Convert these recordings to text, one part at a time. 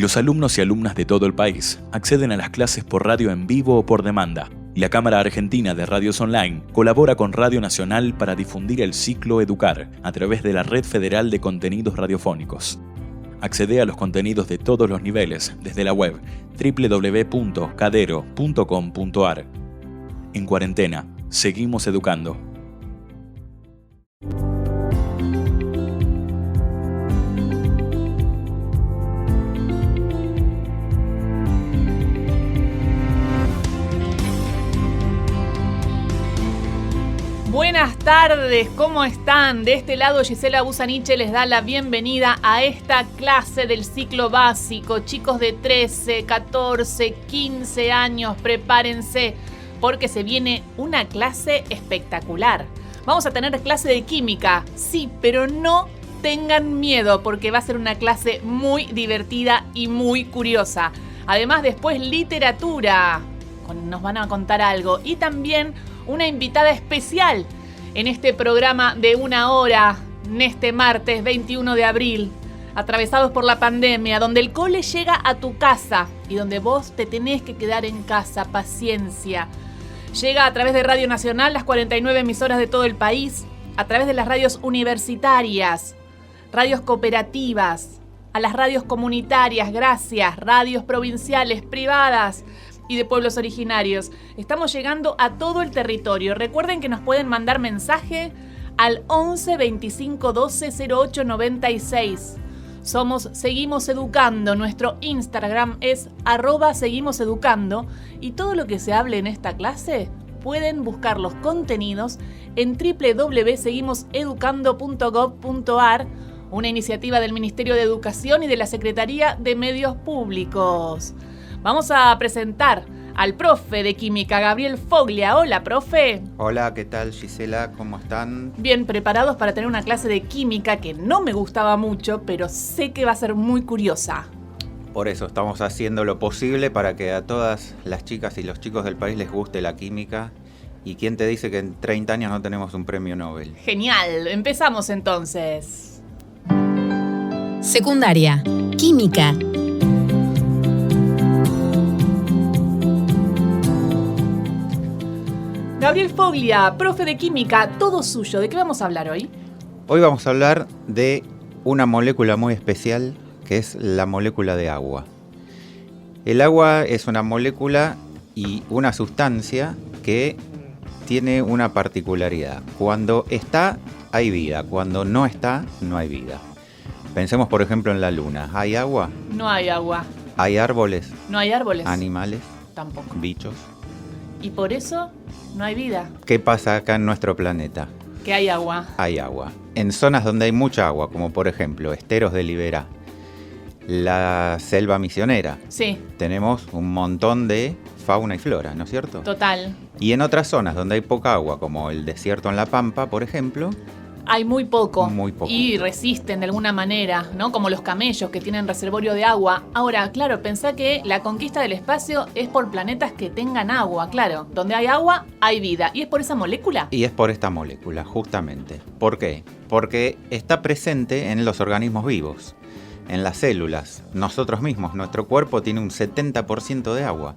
Los alumnos y alumnas de todo el país acceden a las clases por radio en vivo o por demanda, y la Cámara Argentina de Radios Online colabora con Radio Nacional para difundir el ciclo Educar a través de la Red Federal de Contenidos Radiofónicos. Accede a los contenidos de todos los niveles desde la web www.cadero.com.ar. En cuarentena, seguimos educando. Buenas tardes, ¿cómo están? De este lado Gisela Busaniche les da la bienvenida a esta clase del ciclo básico. Chicos de 13, 14, 15 años, prepárense porque se viene una clase espectacular. Vamos a tener clase de química, sí, pero no tengan miedo porque va a ser una clase muy divertida y muy curiosa. Además, después literatura, nos van a contar algo, y también una invitada especial en este programa de 1 hora, en este martes 21 de abril, atravesados por la pandemia, donde el cole llega a tu casa y donde vos te tenés que quedar en casa. Paciencia. Llega a través de Radio Nacional, las 49 emisoras de todo el país, a través de las radios universitarias, radios cooperativas, a las radios comunitarias, gracias, radios provinciales, privadas y de pueblos originarios. Estamos llegando a todo el territorio. Recuerden que nos pueden mandar mensaje al 11 25 12 08 96. Somos Seguimos Educando. Nuestro Instagram es @seguimoseducando. Y todo lo que se hable en esta clase pueden buscar los contenidos en www.seguimoseducando.gov.ar, una iniciativa del Ministerio de Educación y de la Secretaría de Medios Públicos. Vamos a presentar al profe de química, Gabriel Foglia. Hola, profe. Hola, ¿qué tal, Gisela? ¿Cómo están? Bien, preparados para tener una clase de química que no me gustaba mucho, pero sé que va a ser muy curiosa. Por eso estamos haciendo lo posible para que a todas las chicas y los chicos del país les guste la química. ¿Y quién te dice que en 30 años no tenemos un premio Nobel? Genial, empezamos entonces. Secundaria, química. Gabriel Foglia, profe de química, todo suyo. ¿De qué vamos a hablar hoy? Hoy vamos a hablar de una molécula muy especial, que es la molécula de agua. El agua es una molécula y una sustancia que tiene una particularidad. Cuando está, hay vida. Cuando no está, no hay vida. Pensemos, por ejemplo, en la luna. ¿Hay agua? No hay agua. ¿Hay árboles? No hay árboles. ¿Animales? Tampoco. ¿Bichos? Y por eso no hay vida. ¿Qué pasa acá en nuestro planeta? Que hay agua. Hay agua. En zonas donde hay mucha agua, como por ejemplo esteros de Liberá, la selva misionera, Sí. tenemos un montón de fauna y flora, ¿no es cierto? Total. Y en otras zonas donde hay poca agua, como el desierto en La Pampa, por ejemplo, Hay muy poco. Muy poco. Y resisten de alguna manera, ¿no? Como los camellos que tienen reservorio de agua. Ahora, claro, pensá que la conquista del espacio es por planetas que tengan agua, claro. Donde hay agua, hay vida. ¿Y es por esa molécula? y es por esta molécula, justamente. ¿Por qué? Porque está presente en los organismos vivos, en las células. Nosotros mismos, nuestro cuerpo tiene un 70% de agua.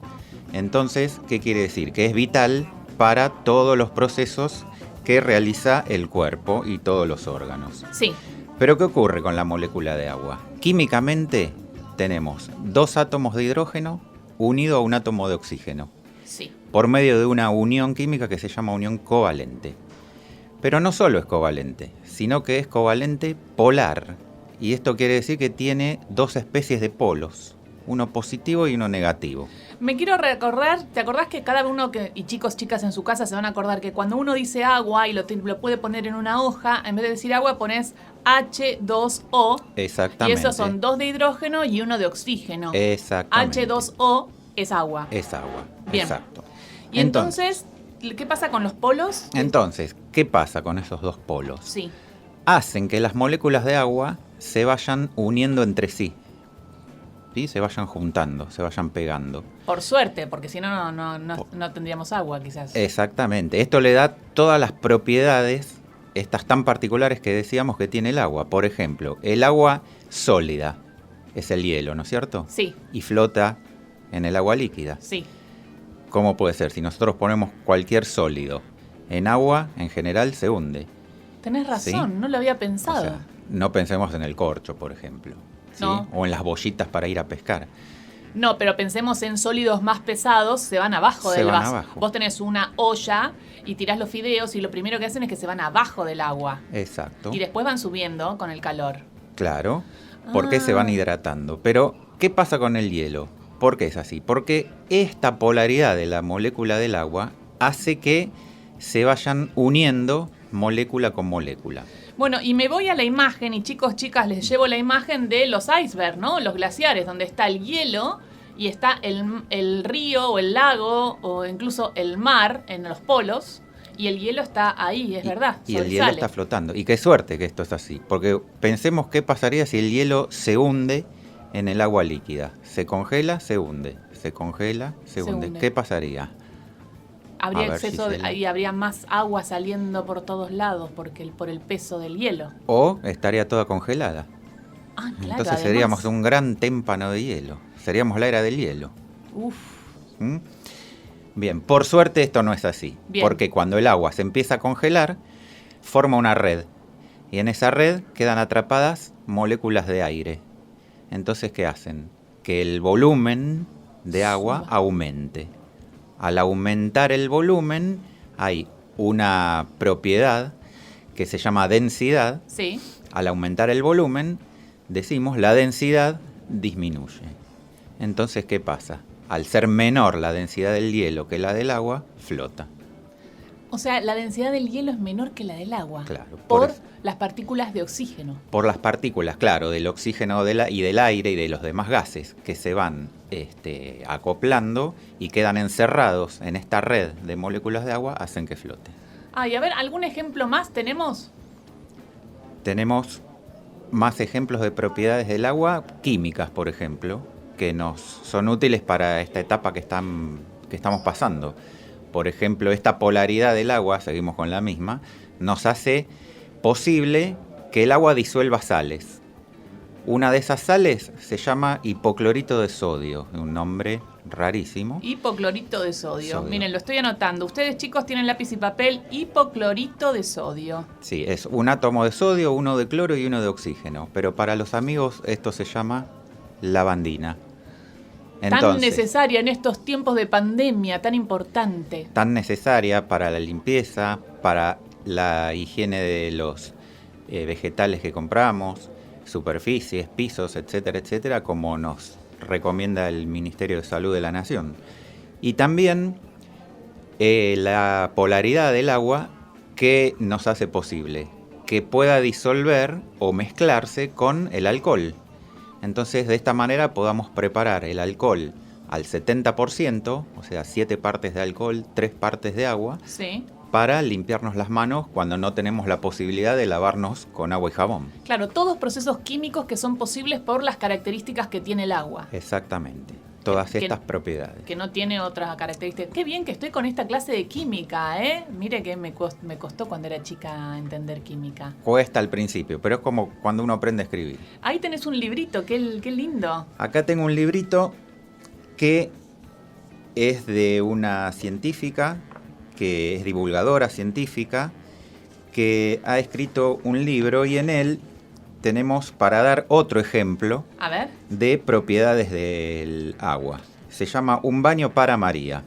Entonces, ¿qué quiere decir? Que es vital para todos los procesos que realiza el cuerpo y todos los órganos. Sí. Pero ¿qué ocurre con la molécula de agua? Químicamente tenemos 2 átomos de hidrógeno unidos a un átomo de oxígeno, Sí. por medio de una unión química que se llama unión covalente. Pero no solo es covalente, sino que es covalente polar. Y esto quiere decir que tiene 2 especies de polos, uno positivo y uno negativo. Me quiero recordar, ¿te acordás que cada uno, y chicos, chicas en su casa se van a acordar que cuando uno dice agua y lo puede poner en una hoja, en vez de decir agua pones H2O. Exactamente. Y esos son 2 de hidrógeno y 1 de oxígeno. Exactamente. H2O es agua. Es agua. Bien. Exacto. Y entonces, ¿qué pasa con los polos? Entonces, ¿qué pasa con esos 2 polos? Sí. Hacen que las moléculas de agua se vayan uniendo entre sí. ¿Sí? Se vayan juntando, se vayan pegando. Por suerte, porque si no, no tendríamos agua quizás. Exactamente. Esto le da todas las propiedades, estas tan particulares que decíamos que tiene el agua. Por ejemplo, el agua sólida. es el hielo, ¿no es cierto? Sí. Y flota en el agua líquida. Sí. ¿Cómo puede ser? Si nosotros ponemos cualquier sólido en agua, en general se hunde. Tenés razón, ¿Sí? no lo había pensado. O sea, no pensemos en el corcho, por ejemplo. ¿Sí? No. O en las bollitas para ir a pescar. No, pero pensemos en sólidos más pesados, se van abajo del vaso. Abajo. Vos tenés una olla y tirás los fideos y lo primero que hacen es que se van abajo del agua. Exacto. Y después van subiendo con el calor. Claro, porque se van hidratando. Pero, ¿qué pasa con el hielo? ¿Por qué es así? Porque esta polaridad de la molécula del agua hace que se vayan uniendo molécula con molécula. Bueno, y me voy a la imagen, y chicos, chicas, les llevo la imagen de los icebergs, ¿no? Los glaciares, donde está el hielo y está el río o el lago o incluso el mar en los polos. Y el hielo está ahí, es verdad. Y el hielo sobresale. está flotando. Y qué suerte que esto es así. Porque pensemos qué pasaría si el hielo se hunde en el agua líquida. Se congela, se hunde. Se congela, se hunde. ¿Qué pasaría? Habría A ver, exceso Gisela. y habría más agua saliendo por todos lados por el peso del hielo. O estaría toda congelada. Ah, claro. Entonces además. seríamos un gran témpano de hielo. Seríamos la era del hielo. Uf. ¿Mm? Bien, por suerte esto no es así. Bien. Porque cuando el agua se empieza a congelar, forma una red. Y en esa red quedan atrapadas moléculas de aire. Entonces, ¿qué hacen? Que el volumen de agua aumente. Al aumentar el volumen, hay una propiedad que se llama densidad. Sí. Al aumentar el volumen, decimos la densidad disminuye. Entonces, ¿qué pasa? Al ser menor la densidad del hielo que la del agua, flota. O sea, la densidad del hielo es menor que la del agua. Claro, Por eso. las partículas de oxígeno. Por las partículas, claro, del oxígeno y del aire y de los demás gases que se van acoplando y quedan encerrados en esta red de moléculas de agua, hacen que flote. Ah, y a ver, ¿algún ejemplo más tenemos? Tenemos más ejemplos de propiedades del agua, químicas, por ejemplo, que nos son útiles para esta etapa que estamos pasando. Por ejemplo, esta polaridad del agua, seguimos con la misma, nos hace posible que el agua disuelva sales. Una de esas sales se llama hipoclorito de sodio, un nombre rarísimo. Hipoclorito de sodio. Miren, lo estoy anotando. Ustedes, chicos, tienen lápiz y papel. Hipoclorito de sodio. Sí, es un átomo de sodio, uno de cloro y uno de oxígeno. Pero para los amigos esto se llama lavandina. Entonces, tan necesaria en estos tiempos de pandemia, tan importante. Tan necesaria para la limpieza, para la higiene de los vegetales que compramos, superficies, pisos, etcétera, etcétera, como nos recomienda el Ministerio de Salud de la Nación. Y también la polaridad del agua que nos hace posible que pueda disolver o mezclarse con el alcohol. Entonces, de esta manera podamos preparar el alcohol al 70%, o sea, 7 partes de alcohol, 3 partes de agua, sí, para limpiarnos las manos cuando no tenemos la posibilidad de lavarnos con agua y jabón. Claro, todos procesos químicos que son posibles por las características que tiene el agua. Exactamente, todas estas propiedades. Que no tiene otras características. Qué bien que estoy con esta clase de química, ¿eh? Mire que me costó cuando era chica entender química. Cuesta al principio, pero es como cuando uno aprende a escribir. Ahí tenés un librito, qué lindo. Acá tengo un librito que es de una científica, que es divulgadora científica, que ha escrito un libro y en él tenemos para dar otro ejemplo de propiedades del agua. Se llama Un baño para María.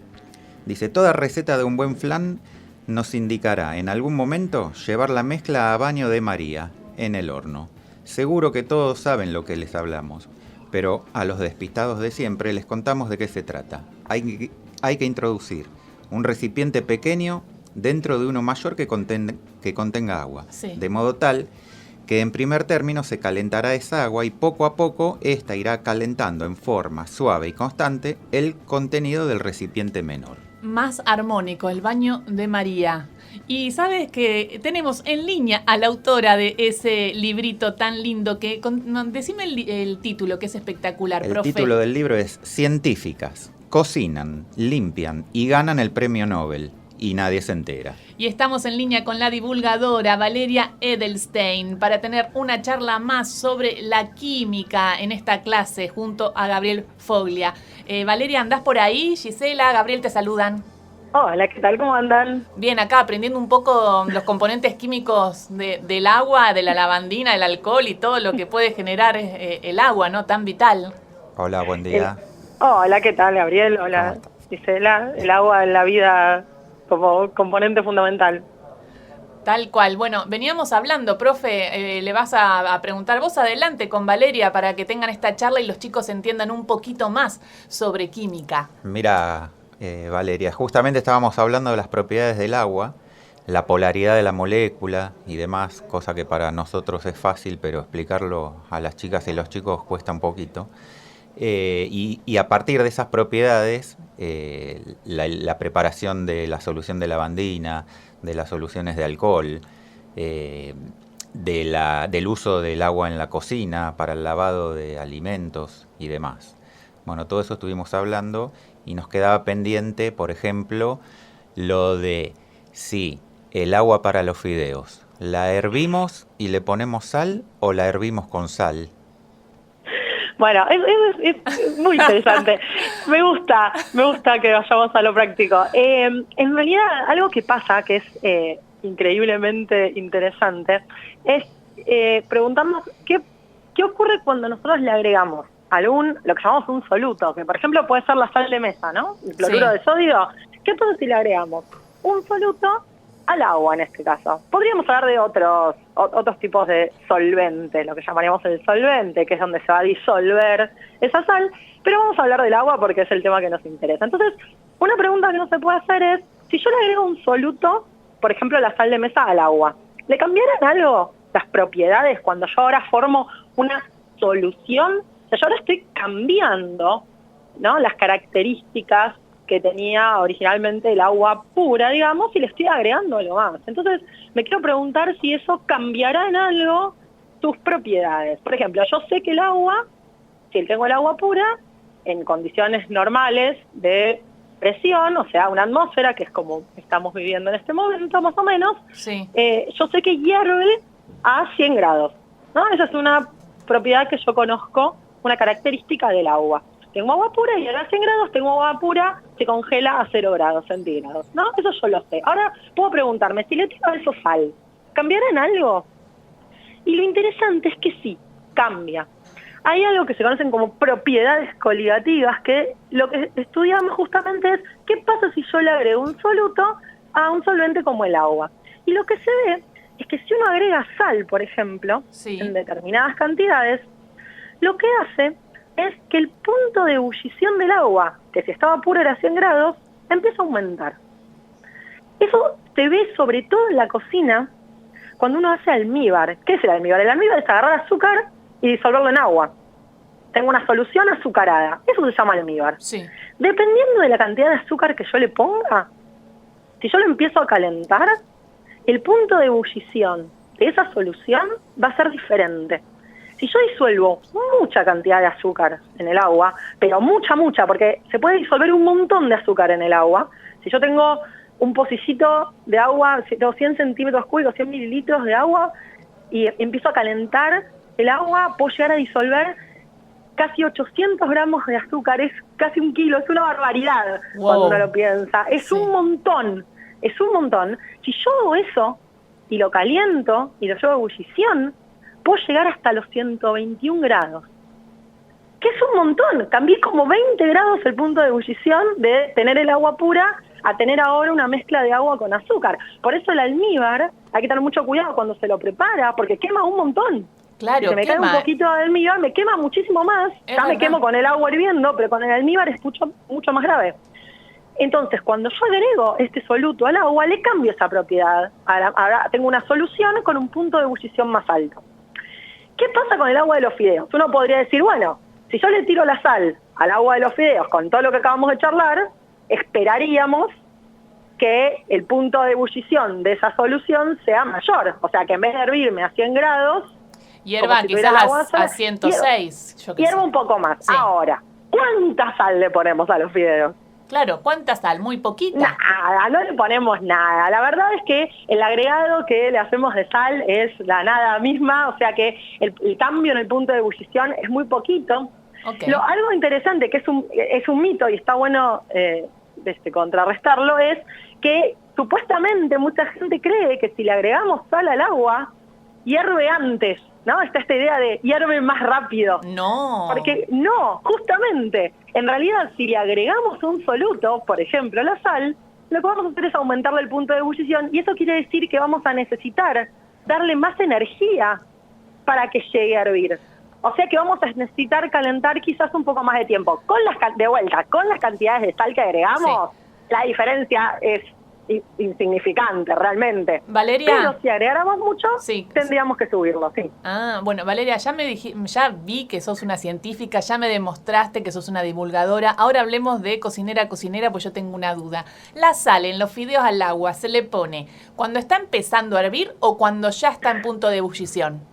Dice, toda receta de un buen flan nos indicará en algún momento llevar la mezcla a baño de María en el horno. Seguro que todos saben lo que les hablamos, pero a los despistados de siempre les contamos de qué se trata. Hay que introducir un recipiente pequeño dentro de uno mayor que contenga agua, sí, de modo tal que en primer término se calentará esa agua y poco a poco ésta irá calentando en forma suave y constante el contenido del recipiente menor. Más armónico, el baño de María. Y sabes que tenemos en línea a la autora de ese librito tan lindo que... decime el título, que es espectacular, profe. El título del libro es Científicas, cocinan, limpian y ganan el premio Nobel. y nadie se entera. Y estamos en línea con la divulgadora Valeria Edelstein para tener una charla más sobre la química en esta clase junto a Gabriel Foglia. Valeria, ¿andás por ahí? Gisela, Gabriel, te saludan. Hola, ¿qué tal? ¿Cómo andan? Bien, acá aprendiendo un poco los componentes químicos del agua, de la lavandina, el alcohol y todo lo que puede generar el agua, ¿no? Tan vital. Hola, buen día. Hola, ¿qué tal, Gabriel? Hola, Gisela. El agua en la vida como componente fundamental. Tal cual. Bueno, veníamos hablando, profe, le vas a preguntar vos adelante con Valeria para que tengan esta charla y los chicos entiendan un poquito más sobre química. Mira, Valeria, justamente estábamos hablando de las propiedades del agua, la polaridad de la molécula y demás, cosa que para nosotros es fácil, pero explicarlo a las chicas y los chicos cuesta un poquito. Y a partir de esas propiedades, la preparación de la solución de lavandina, de las soluciones de alcohol, del uso del agua en la cocina para el lavado de alimentos y demás. Bueno, todo eso estuvimos hablando y nos quedaba pendiente, por ejemplo, lo de si el agua para los fideos, ¿la hervimos y le ponemos sal o la hervimos con sal? Bueno, es muy interesante. Me gusta que vayamos a lo práctico. En realidad, algo que pasa, que es increíblemente interesante, es preguntarnos qué ocurre cuando nosotros le agregamos lo que llamamos un soluto, que por ejemplo puede ser la sal de mesa, ¿no? El cloruro de sodio. ¿Qué pasa si le agregamos un soluto al agua en este caso? Podríamos hablar de otros tipos de solvente, lo que llamaríamos el solvente, que es donde se va a disolver esa sal, pero vamos a hablar del agua porque es el tema que nos interesa. Entonces, una pregunta que no se puede hacer es, si yo le agrego un soluto, por ejemplo la sal de mesa al agua, ¿le cambiarán algo las propiedades cuando yo ahora formo una solución? O sea, yo ahora estoy cambiando, ¿no?, las características que tenía originalmente el agua pura, digamos, y le estoy agregando algo más. Entonces, me quiero preguntar si eso cambiará en algo sus propiedades. Por ejemplo, yo sé que el agua, si tengo el agua pura, en condiciones normales de presión, o sea, una atmósfera, que es como estamos viviendo en este momento, más o menos, sí. Yo sé que hierve a 100 grados, ¿no? Esa es una propiedad que yo conozco, una característica del agua. Tengo agua pura y a 100 grados, tengo agua pura, se congela a 0 grados centígrados, ¿no? Eso yo lo sé. Ahora puedo preguntarme, si le tiro a eso sal, ¿cambiará en algo? Y lo interesante es que sí, cambia. Hay algo que se conocen como propiedades coligativas, que lo que estudiamos justamente es qué pasa si yo le agrego un soluto a un solvente como el agua. Y lo que se ve es que si uno agrega sal, por ejemplo, en determinadas cantidades, lo que hace es que el punto de ebullición del agua, que si estaba pura era 100 grados, empieza a aumentar. Eso se ve sobre todo en la cocina cuando uno hace almíbar. ¿Qué es el almíbar? El almíbar es agarrar azúcar y disolverlo en agua. Tengo una solución azucarada. Eso se llama almíbar. Sí. Dependiendo de la cantidad de azúcar que yo le ponga, si yo lo empiezo a calentar, el punto de ebullición de esa solución va a ser diferente. Si yo disuelvo mucha cantidad de azúcar en el agua, pero mucha, porque se puede disolver un montón de azúcar en el agua. Si yo tengo un pocillito de agua, tengo 100 centímetros cúbicos, 100 mililitros de agua, y empiezo a calentar el agua, puedo llegar a disolver casi 800 gramos de azúcar, es casi 1 kilo, es una barbaridad cuando uno lo piensa. Es un montón. Si yo hago eso y lo caliento y lo llevo a ebullición, puedo llegar hasta los 121 grados, que es un montón. Cambié como 20 grados el punto de ebullición de tener el agua pura a tener ahora una mezcla de agua con azúcar. Por eso el almíbar hay que tener mucho cuidado cuando se lo prepara, porque quema un montón. Claro, si me cae un poquito de almíbar, me quema muchísimo más. Ya me quemo con el agua hirviendo, pero con el almíbar es mucho más grave. Entonces, cuando yo agrego este soluto al agua, le cambio esa propiedad. Ahora tengo una solución con un punto de ebullición más alto. ¿Qué pasa con el agua de los fideos? Uno podría decir, bueno, si yo le tiro la sal al agua de los fideos con todo lo que acabamos de charlar, esperaríamos que el punto de ebullición de esa solución sea mayor. O sea, que en vez de hervirme a 100 grados... hierva quizás a 106. Hierva un poco más. Sí. Ahora, ¿cuánta sal le ponemos a los fideos? Claro, ¿cuánta sal? Muy poquita. Nada, no le ponemos nada. La verdad es que el agregado que le hacemos de sal es la nada misma, o sea que el cambio en el punto de ebullición es muy poquito. Okay. Algo interesante, que es un mito y está bueno contrarrestarlo, es que supuestamente mucha gente cree que si le agregamos sal al agua, hierve antes, ¿no? Está esta idea de hierve más rápido. No. Porque no, justamente, en realidad si le agregamos un soluto, por ejemplo la sal, lo que vamos a hacer es aumentarle el punto de ebullición y eso quiere decir que vamos a necesitar darle más energía para que llegue a hervir. O sea que vamos a necesitar calentar quizás un poco más de tiempo. Con las cantidades de sal que agregamos, la diferencia es insignificante realmente. Valeria. Pero si agregáramos mucho, tendríamos que subirlo, sí. Bueno, Valeria, ya vi que sos una científica, ya me demostraste que sos una divulgadora. Ahora hablemos de cocinera a cocinera, pues yo tengo una duda. ¿La sal en los fideos al agua se le pone cuando está empezando a hervir o cuando ya está en punto de ebullición?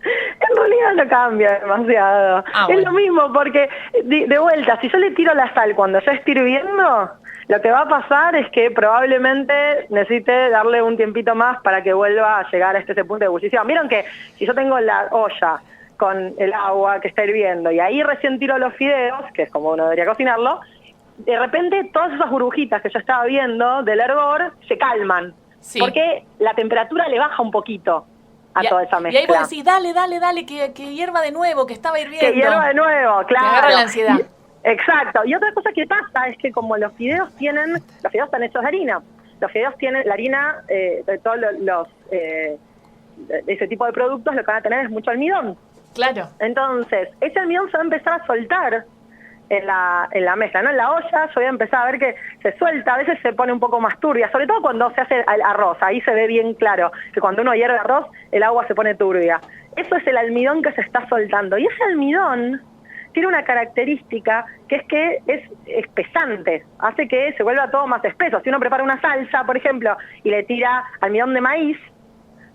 En realidad no cambia demasiado. Es lo mismo porque, de vuelta, si yo le tiro la sal cuando ya esté hirviendo, lo que va a pasar es que probablemente necesite darle un tiempito más para que vuelva a llegar a ese punto de ebullición. Vieron que si yo tengo la olla con el agua que está hirviendo y ahí recién tiro los fideos, que es como uno debería cocinarlo, de repente todas esas burbujitas que yo estaba viendo del hervor se calman. Sí. Porque la temperatura le baja un poquito a toda esa mezcla. Y ahí vos decís, dale, que hierva de nuevo, que estaba hirviendo. Que hierva de nuevo, claro. Que agarra la ansiedad. Exacto. Y otra cosa que pasa es que como los fideos están hechos de harina. Los fideos tienen la harina, de todos ese tipo de productos, lo que van a tener es mucho almidón. Claro. Entonces, ese almidón se va a empezar a soltar en la mezcla, ¿no? En la olla yo voy a empezar a ver que se suelta, a veces se pone un poco más turbia, sobre todo cuando se hace el arroz, ahí se ve bien claro que cuando uno hierve arroz, el agua se pone turbia. Eso es el almidón que se está soltando, y ese almidón tiene una característica que es espesante, hace que se vuelva todo más espeso. Si uno prepara una salsa, por ejemplo, y le tira almidón de maíz,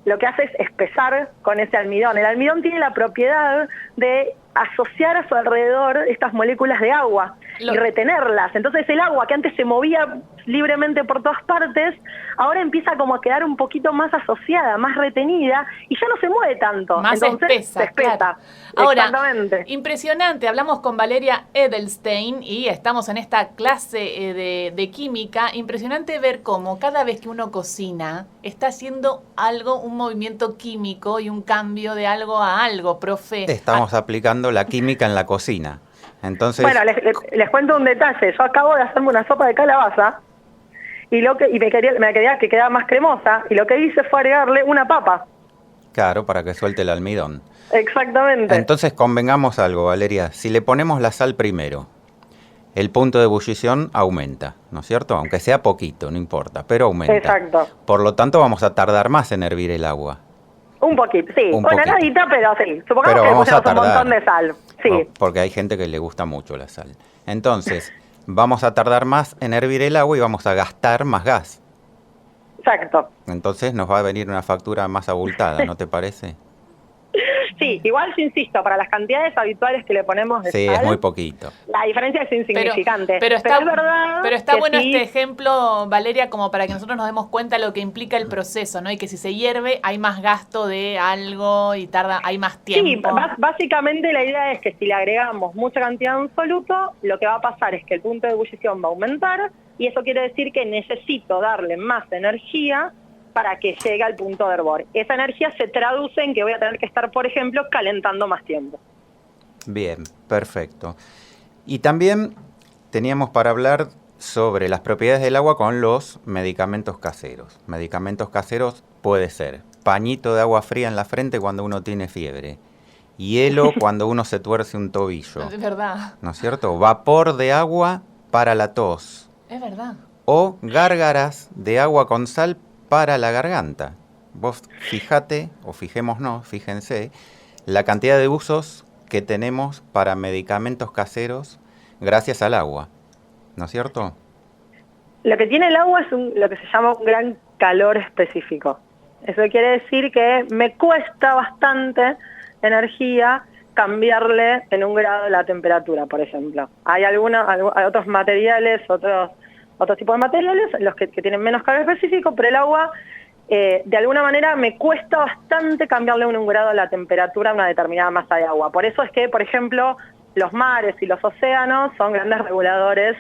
lo que hace es espesar con ese almidón. El almidón tiene la propiedad de asociar a su alrededor estas moléculas de agua y retenerlas. Entonces el agua que antes se movía libremente por todas partes, ahora empieza como a quedar un poquito más asociada, más retenida y ya no se mueve tanto. Más entonces se espesa. Claro. Ahora, impresionante, hablamos con Valeria Edelstein y estamos en esta clase de química. Impresionante ver cómo cada vez que uno cocina está haciendo algo, un movimiento químico y un cambio de algo a algo, profe. Estamos aplicando la química en la cocina. Entonces, bueno, les cuento un detalle. Yo acabo de hacerme una sopa de calabaza y me quería que quedara más cremosa y lo que hice fue agregarle una papa. Claro, para que suelte el almidón. Exactamente. Entonces convengamos algo, Valeria. Si le ponemos la sal primero, el punto de ebullición aumenta, ¿no es cierto? Aunque sea poquito, no importa, pero aumenta. Exacto. Por lo tanto, vamos a tardar más en hervir el agua. Un poquito, sí. Una nadita, pero sí. Supongamos pero que le vamos a pusimos un montón de sal. Sí. Porque hay gente que le gusta mucho la sal. Entonces, vamos a tardar más en hervir el agua y vamos a gastar más gas. Exacto. Entonces nos va a venir una factura más abultada, ¿no te parece? Sí, igual yo insisto, para las cantidades habituales que le ponemos de sal, es muy poquito. La diferencia es insignificante. Pero es verdad. Pero está bueno sí. este ejemplo, Valeria, como para que nosotros nos demos cuenta de lo que implica el proceso, ¿no? Y que si se hierve hay más gasto de algo y hay más tiempo. Sí, básicamente la idea es que si le agregamos mucha cantidad de un soluto, lo que va a pasar es que el punto de ebullición va a aumentar y eso quiere decir que necesito darle más energía para que llegue al punto de hervor. Esa energía se traduce en que voy a tener que estar, por ejemplo, calentando más tiempo. Bien, perfecto. Y también teníamos para hablar sobre las propiedades del agua con los medicamentos caseros. Medicamentos caseros puede ser pañito de agua fría en la frente cuando uno tiene fiebre, hielo cuando uno se tuerce un tobillo. Es verdad. ¿No es cierto? Vapor de agua para la tos. Es verdad. O gárgaras de agua con sal para la garganta. Vos fíjense, la cantidad de usos que tenemos para medicamentos caseros gracias al agua, ¿no es cierto? Lo que tiene el agua es lo que se llama un gran calor específico. Eso quiere decir que me cuesta bastante energía cambiarle en 1 grado la temperatura, por ejemplo. Hay hay otros materiales, otros tipos de materiales, los que tienen menos calor específico, pero el agua, de alguna manera, me cuesta bastante cambiarle en 1 grado la temperatura a una determinada masa de agua. Por eso es que, por ejemplo, los mares y los océanos son grandes reguladores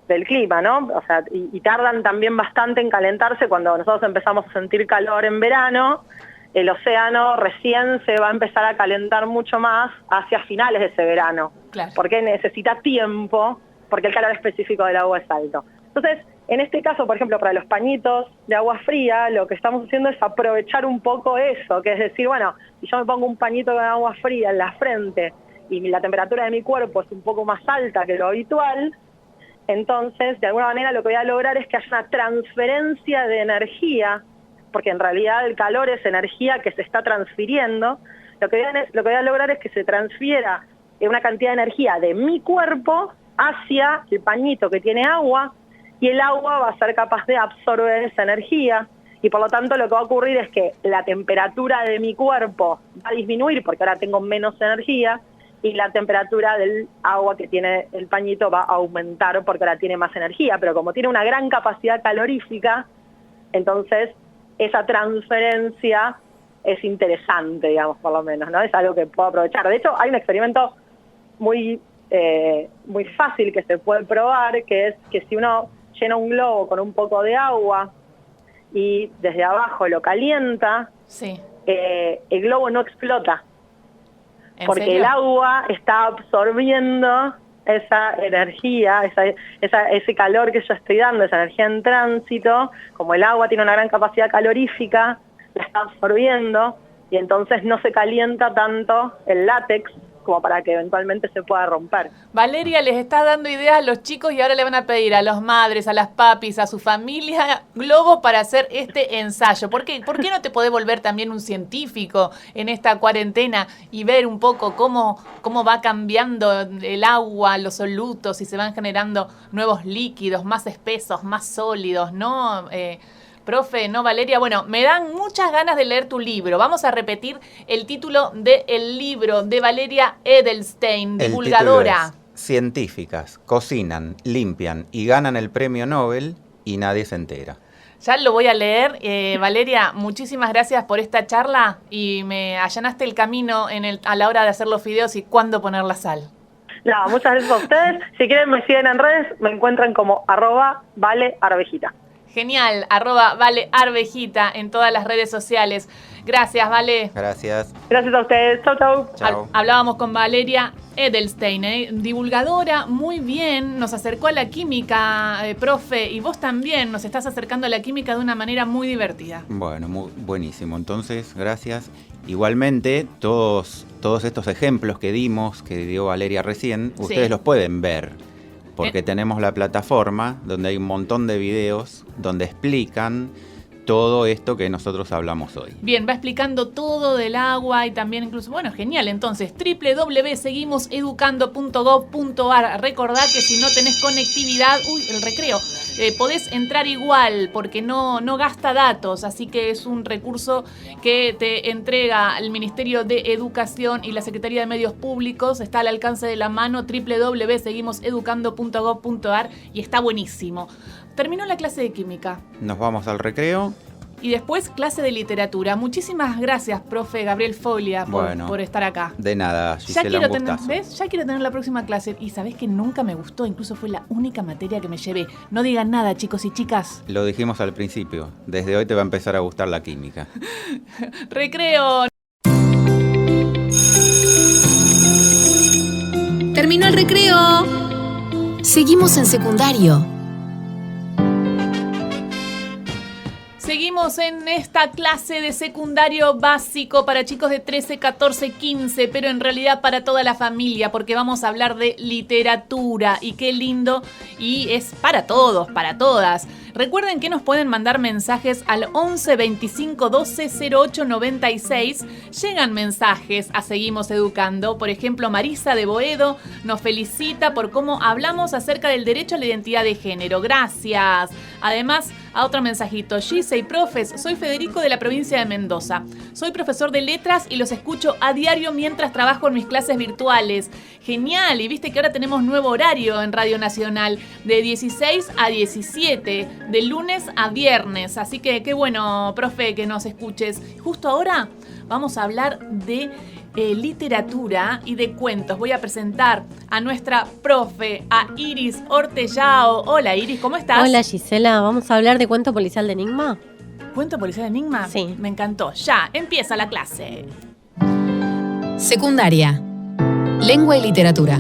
del clima, ¿no? O sea, y tardan también bastante en calentarse. Cuando nosotros empezamos a sentir calor en verano, el océano recién se va a empezar a calentar mucho más hacia finales de ese verano. Claro. Porque necesita tiempo, porque el calor específico del agua es alto. Entonces, en este caso, por ejemplo, para los pañitos de agua fría, lo que estamos haciendo es aprovechar un poco eso, que es decir, bueno, si yo me pongo un pañito de agua fría en la frente y la temperatura de mi cuerpo es un poco más alta que lo habitual, entonces, de alguna manera lo que voy a lograr es que haya una transferencia de energía, porque en realidad el calor es energía que se está transfiriendo. Lo que voy a lograr es que se transfiera una cantidad de energía de mi cuerpo hacia el pañito que tiene agua, y el agua va a ser capaz de absorber esa energía, y por lo tanto lo que va a ocurrir es que la temperatura de mi cuerpo va a disminuir porque ahora tengo menos energía, y la temperatura del agua que tiene el pañito va a aumentar porque ahora tiene más energía, pero como tiene una gran capacidad calorífica, entonces esa transferencia es interesante, digamos, por lo menos, ¿no? Es algo que puedo aprovechar. De hecho, hay un experimento muy fácil que se puede probar, que es que si uno llena un globo con un poco de agua y desde abajo lo calienta, Sí. El globo no explota. ¿En Porque serio? el agua está absorbiendo esa energía, ese calor que yo estoy dando, esa energía en tránsito. Como el agua tiene una gran capacidad calorífica, la está absorbiendo, y entonces no se calienta tanto el látex como para que eventualmente se pueda romper. Valeria, les está dando ideas a los chicos y ahora le van a pedir a las madres, a las papis, a su familia, globos para hacer este ensayo. ¿Por qué no te podés volver también un científico en esta cuarentena y ver un poco cómo va cambiando el agua, los solutos, y se van generando nuevos líquidos más espesos, más sólidos, ¿no? Profe, ¿no, Valeria? Bueno, me dan muchas ganas de leer tu libro. Vamos a repetir el título del libro de Valeria Edelstein, divulgadora. El título es Científicas cocinan, limpian y ganan el premio Nobel y nadie se entera. Ya lo voy a leer. Valeria, muchísimas gracias por esta charla y me allanaste el camino a la hora de hacer los fideos y cuándo poner la sal. No, muchas gracias a ustedes. Si quieren me siguen en redes, me encuentran como @valearvejita. Genial, @valearvejita en todas las redes sociales. Gracias, Vale. Gracias. Gracias a ustedes. Chau, chau. Chao. Hablábamos con Valeria Edelstein, divulgadora, muy bien, nos acercó a la química, profe, y vos también nos estás acercando a la química de una manera muy divertida. Bueno, buenísimo. Entonces, gracias. Igualmente, todos estos ejemplos que dimos, que dio Valeria recién, ustedes los pueden ver. Porque tenemos la plataforma donde hay un montón de videos donde explican todo esto que nosotros hablamos hoy. Bien, va explicando todo del agua y también incluso, bueno, genial. Entonces, www.seguimoseducando.gov.ar. Recordá que si no tenés conectividad, el recreo, podés entrar igual porque no gasta datos, así que es un recurso que te entrega el Ministerio de Educación y la Secretaría de Medios Públicos. Está al alcance de la mano, www.seguimoseducando.gov.ar, y está buenísimo. Terminó la clase de química. Nos vamos al recreo. Y después clase de literatura. Muchísimas gracias, profe Gabriel Foglia, por estar acá. De nada, Gisela, un gustazo. Ya quiero tener la próxima clase. Y sabés que nunca me gustó, incluso fue la única materia que me llevé. No digan nada, chicos y chicas. Lo dijimos al principio. Desde hoy te va a empezar a gustar la química. Recreo. Terminó el recreo. Seguimos en secundario. Seguimos en esta clase de secundario básico para chicos de 13, 14, 15, pero en realidad para toda la familia, porque vamos a hablar de literatura, y qué lindo, y es para todos, para todas. Recuerden que nos pueden mandar mensajes al 11 25 12 08 96. Llegan mensajes a Seguimos Educando. Por ejemplo, Marisa de Boedo nos felicita por cómo hablamos acerca del derecho a la identidad de género. Gracias. Además, a otro mensajito. Gise y profes, soy Federico de la provincia de Mendoza. Soy profesor de letras y los escucho a diario mientras trabajo en mis clases virtuales. Genial, y viste que ahora tenemos nuevo horario en Radio Nacional, de 16 a 17, de lunes a viernes. Así que qué bueno, profe, que nos escuches. Justo ahora vamos a hablar de literatura y de cuentos. Voy a presentar a nuestra profe, a Iris Ortellao. Hola Iris, ¿cómo estás? Hola Gisela, ¿vamos a hablar de cuento policial de Enigma? ¿Cuento policial de Enigma? Sí. Me encantó. Ya, empieza la clase. Secundaria. Lengua y literatura.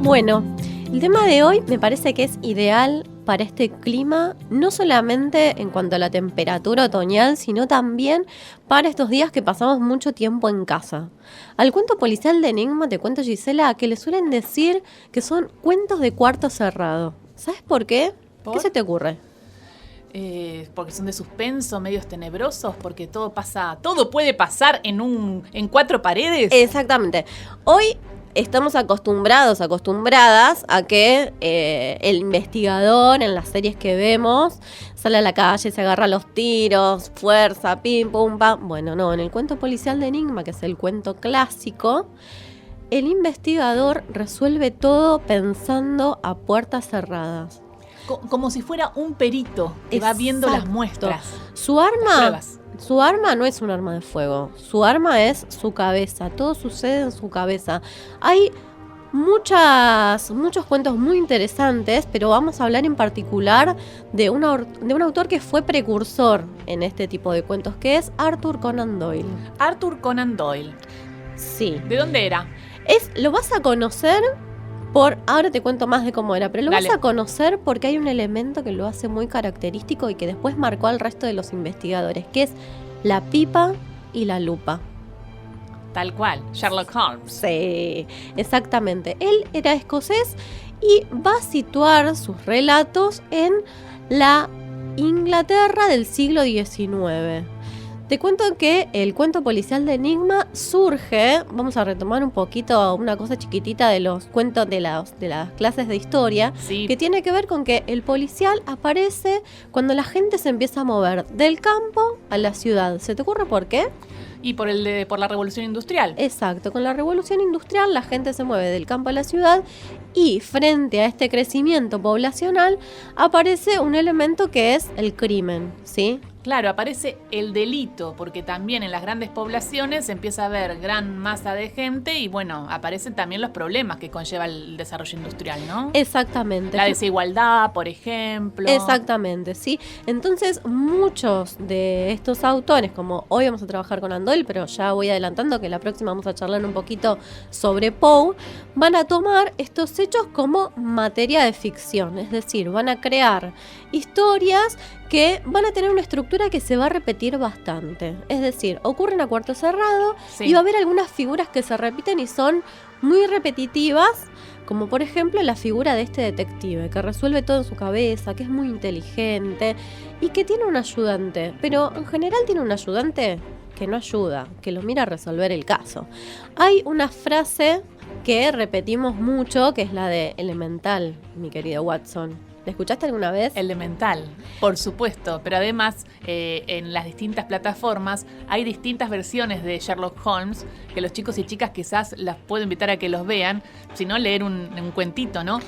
Bueno, el tema de hoy me parece que es ideal para este clima, no solamente en cuanto a la temperatura otoñal, sino también para estos días que pasamos mucho tiempo en casa. Al cuento policial de Enigma, te cuento, Gisela, que le suelen decir que son cuentos de cuarto cerrado. ¿Sabes por qué? ¿Por? ¿Qué se te ocurre? Porque son de suspenso, medios tenebrosos, porque todo puede pasar en cuatro paredes. Exactamente. Hoy estamos acostumbradas a que el investigador en las series que vemos sale a la calle, se agarra a los tiros, fuerza, pim, pum, pam. Bueno, no, en el cuento policial de Enigma, que es el cuento clásico, el investigador resuelve todo pensando a puertas cerradas. Como si fuera un perito que va viendo las muestras. Su arma no es un arma de fuego, su arma es su cabeza, todo sucede en su cabeza. Hay muchos cuentos muy interesantes, pero vamos a hablar en particular de un autor que fue precursor en este tipo de cuentos, que es Arthur Conan Doyle. Arthur Conan Doyle. Sí. ¿De dónde era? Lo vas a conocer ahora te cuento más de cómo era, pero lo Dale. vas a conocer porque hay un elemento que lo hace muy característico y que después marcó al resto de los investigadores, que es la pipa y la lupa. Tal cual, Sherlock Holmes. Sí, exactamente. Él era escocés y va a situar sus relatos en la Inglaterra del siglo XIX. Te cuento que el cuento policial de Enigma surge, vamos a retomar un poquito una cosa chiquitita de los cuentos de las clases de historia, Sí. que tiene que ver con que el policial aparece cuando la gente se empieza a mover del campo a la ciudad. ¿Se te ocurre por qué? Y por la Revolución Industrial. Exacto, con la Revolución Industrial la gente se mueve del campo a la ciudad y frente a este crecimiento poblacional aparece un elemento que es el crimen, ¿sí? Claro, aparece el delito, porque también en las grandes poblaciones se empieza a ver gran masa de gente y bueno, aparecen también los problemas que conlleva el desarrollo industrial, ¿no? Exactamente. La desigualdad, por ejemplo. Exactamente, sí. Entonces, muchos de estos autores, como hoy vamos a trabajar con Doyle, pero ya voy adelantando que la próxima vamos a charlar un poquito sobre Poe, van a tomar estos hechos como materia de ficción, es decir, van a crear historias que van a tener una estructura que se va a repetir bastante. Es decir, ocurren a cuarto cerrado Sí. y va a haber algunas figuras que se repiten y son muy repetitivas, como por ejemplo la figura de este detective que resuelve todo en su cabeza, que es muy inteligente y que tiene un ayudante, pero en general tiene un ayudante que no ayuda, que lo mira a resolver el caso. Hay una frase que repetimos mucho, que es la de elemental, mi querido Watson. ¿La escuchaste alguna vez? Elemental, por supuesto, pero además en las distintas plataformas hay distintas versiones de Sherlock Holmes que los chicos y chicas quizás las puedo invitar a que los vean, si no leer un cuentito, ¿no?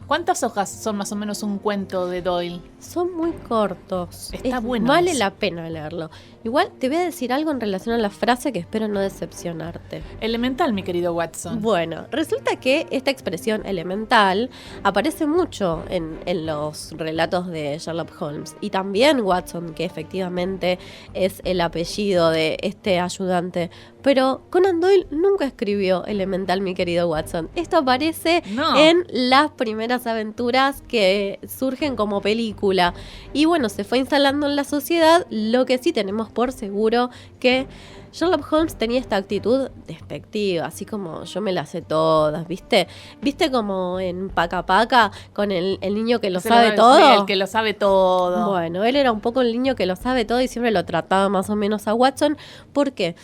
¿Cuántas hojas son más o menos un cuento de Doyle? Son muy cortos. Está bueno Vale eso. la pena leerlo. Igual te voy a decir algo en relación a la frase que espero no decepcionarte. Elemental, mi querido Watson. Bueno, resulta que esta expresión elemental aparece mucho en los relatos de Sherlock Holmes y también Watson, que efectivamente es el apellido de este ayudante. Pero Conan Doyle nunca escribió elemental, mi querido Watson. Esto aparece No. en las primeras estas aventuras que surgen como película. Y bueno, se fue instalando en la sociedad. Lo que sí tenemos por seguro que Sherlock Holmes tenía esta actitud despectiva, así como yo me las sé todas, ¿viste? ¿Viste como en Paca Paca con el niño que lo sabe todo? Sí, el que lo sabe todo. Bueno, él era un poco el niño que lo sabe todo y siempre lo trataba más o menos a Watson. ¿Por qué?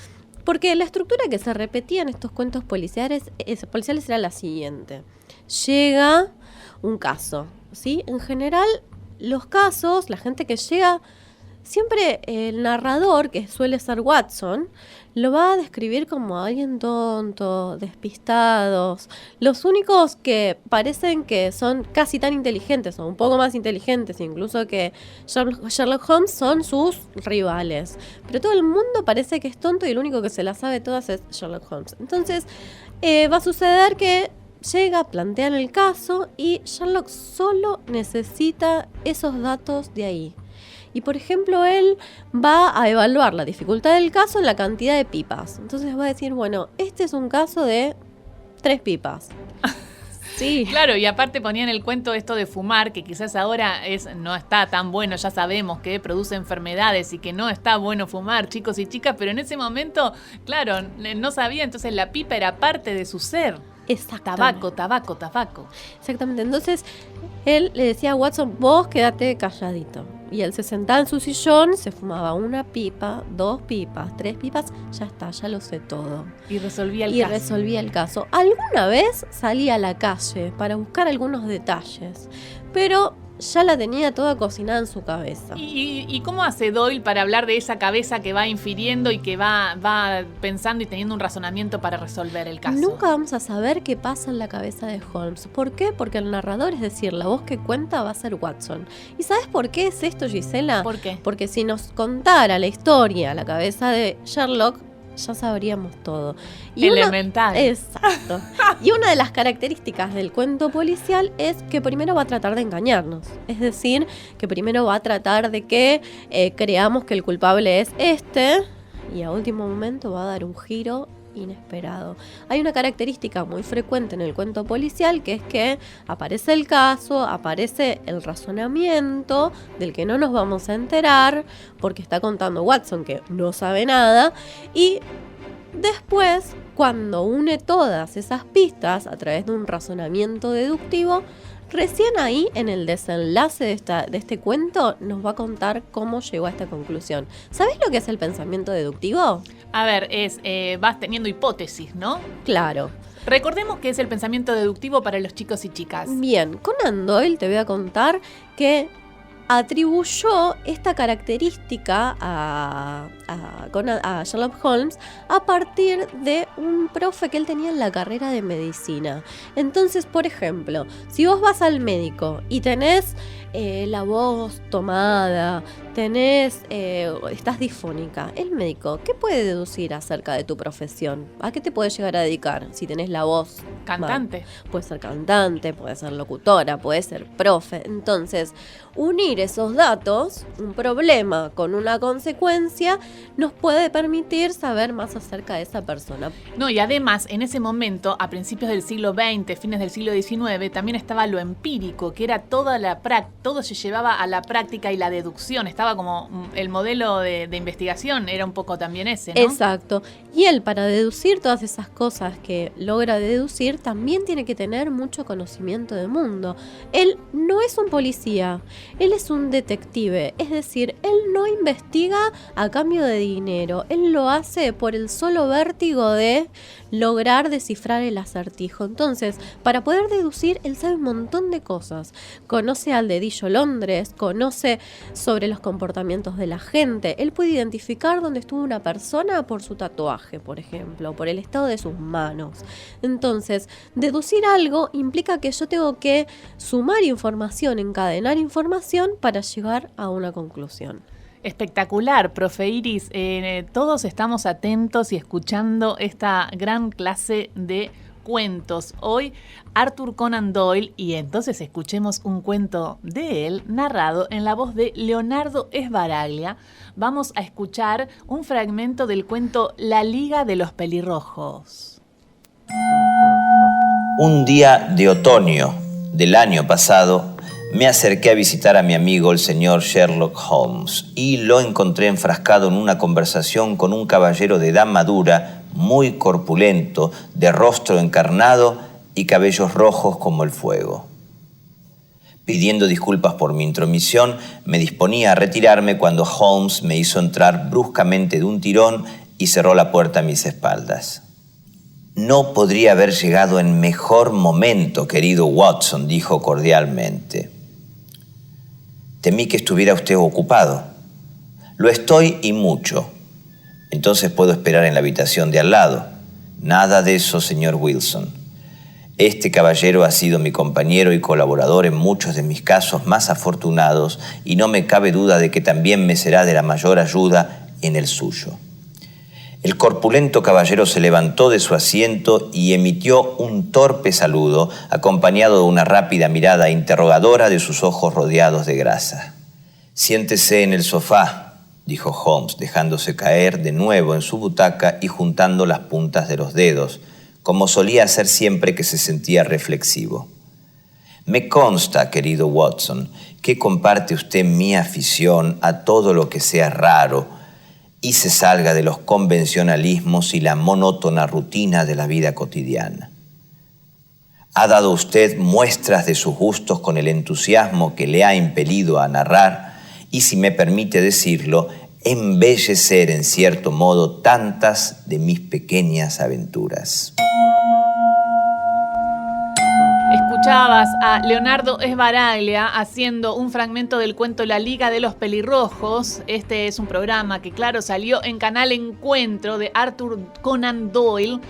Porque la estructura que se repetía en estos cuentos policiales era la siguiente. Llega un caso, ¿sí? En general, los casos, la gente que llega, siempre el narrador, que suele ser Watson, lo va a describir como alguien tonto, despistados. Los únicos que parecen que son casi tan inteligentes o un poco más inteligentes incluso que Sherlock Holmes son sus rivales. Pero todo el mundo parece que es tonto y el único que se la sabe todas es Sherlock Holmes. Entonces va a suceder que llega, plantean el caso y Sherlock solo necesita esos datos de ahí. Y por ejemplo, él va a evaluar la dificultad del caso en la cantidad de pipas. Entonces va a decir, bueno, este es un caso de 3 pipas. Sí. Claro, y aparte ponía en el cuento esto de fumar, que quizás ahora no está tan bueno, ya sabemos que produce enfermedades y que no está bueno fumar, chicos y chicas, pero en ese momento, claro, no sabía, entonces la pipa era parte de su ser. Exactamente. Tabaco. Exactamente. Entonces, él le decía a Watson, vos quédate calladito. Y él se sentaba en su sillón, se fumaba 1 pipa, 2 pipas, 3 pipas, ya está, ya lo sé todo. Y resolvía el caso. Alguna vez salía a la calle para buscar algunos detalles, pero ya la tenía toda cocinada en su cabeza. ¿Y cómo hace Doyle para hablar de esa cabeza que va infiriendo y que va pensando y teniendo un razonamiento para resolver el caso? Nunca vamos a saber qué pasa en la cabeza de Holmes. ¿Por qué? Porque el narrador, es decir, la voz que cuenta va a ser Watson. ¿Y sabes por qué es esto, Gisela? ¿Por qué? Porque si nos contara la historia, la cabeza de Sherlock, ya sabríamos todo. Elemental. Exacto. Y una de las características del cuento policial es que primero va a tratar de engañarnos. Es decir, que primero va a tratar de que creamos que el culpable es este y a último momento va a dar un giro inesperado. Hay una característica muy frecuente en el cuento policial que es que aparece el caso, aparece el razonamiento del que no nos vamos a enterar porque está contando Watson que no sabe nada y después cuando une todas esas pistas a través de un razonamiento deductivo, recién ahí, en el desenlace de este cuento, nos va a contar cómo llegó a esta conclusión. ¿Sabés lo que es el pensamiento deductivo? A ver, vas teniendo hipótesis, ¿no? Claro. Recordemos que es el pensamiento deductivo para los chicos y chicas. Bien, Conan Doyle te voy a contar que atribuyó esta característica a Sherlock Holmes a partir de un profe que él tenía en la carrera de medicina. Entonces, por ejemplo, si vos vas al médico y tenés la voz tomada, estás disfónica, el médico, ¿qué puede deducir acerca de tu profesión? ¿A qué te puedes llegar a dedicar si tenés la voz? Cantante. Puede ser cantante, puede ser locutora, puede ser profe. Entonces, unir esos datos, un problema con una consecuencia, nos puede permitir saber más acerca de esa persona. No, y además, en ese momento, a principios del siglo XX, fines del siglo XIX, también estaba lo empírico, que era todo se llevaba a la práctica y la deducción. Estaba como el modelo de investigación, era un poco también ese, ¿no? Exacto. Y él, para deducir todas esas cosas que logra deducir, también tiene que tener mucho conocimiento del mundo. Él no es un policía, él es un detective. Es decir, él no investiga a cambio de dinero. Él lo hace por el solo vértigo de lograr descifrar el acertijo. Entonces, para poder deducir, él sabe un montón de cosas. Conoce al dedillo Londres, conoce sobre los comportamientos de la gente. Él puede identificar dónde estuvo una persona por su tatuaje, por ejemplo, por el estado de sus manos. Entonces, deducir algo implica que yo tengo que sumar información, encadenar información para llegar a una conclusión. Espectacular, profe Iris. Todos estamos atentos y escuchando esta gran clase de cuentos. Hoy Arthur Conan Doyle, y entonces escuchemos un cuento de él narrado en la voz de Leonardo Sbaraglia. Vamos a escuchar un fragmento del cuento La Liga de los Pelirrojos. Un día de otoño del año pasado, me acerqué a visitar a mi amigo el señor Sherlock Holmes y lo encontré enfrascado en una conversación con un caballero de edad madura, muy corpulento, de rostro encarnado y cabellos rojos como el fuego. Pidiendo disculpas por mi intromisión, me disponía a retirarme cuando Holmes me hizo entrar bruscamente de un tirón y cerró la puerta a mis espaldas. No podría haber llegado en mejor momento, querido Watson, dijo cordialmente. Temí que estuviera usted ocupado. Lo estoy y mucho. Entonces puedo esperar en la habitación de al lado. Nada de eso, señor Wilson. Este caballero ha sido mi compañero y colaborador en muchos de mis casos más afortunados y no me cabe duda de que también me será de la mayor ayuda en el suyo. El corpulento caballero se levantó de su asiento y emitió un torpe saludo, acompañado de una rápida mirada interrogadora de sus ojos rodeados de grasa. «Siéntese en el sofá», dijo Holmes, dejándose caer de nuevo en su butaca y juntando las puntas de los dedos, como solía hacer siempre que se sentía reflexivo. «Me consta, querido Watson, que comparte usted mi afición a todo lo que sea raro y se salga de los convencionalismos y la monótona rutina de la vida cotidiana. Ha dado usted muestras de sus gustos con el entusiasmo que le ha impelido a narrar y, si me permite decirlo, embellecer en cierto modo tantas de mis pequeñas aventuras». Escuchabas a Leonardo Sbaraglia haciendo un fragmento del cuento La Liga de los Pelirrojos. Este es un programa que, claro, salió en Canal Encuentro de Arthur Conan Doyle.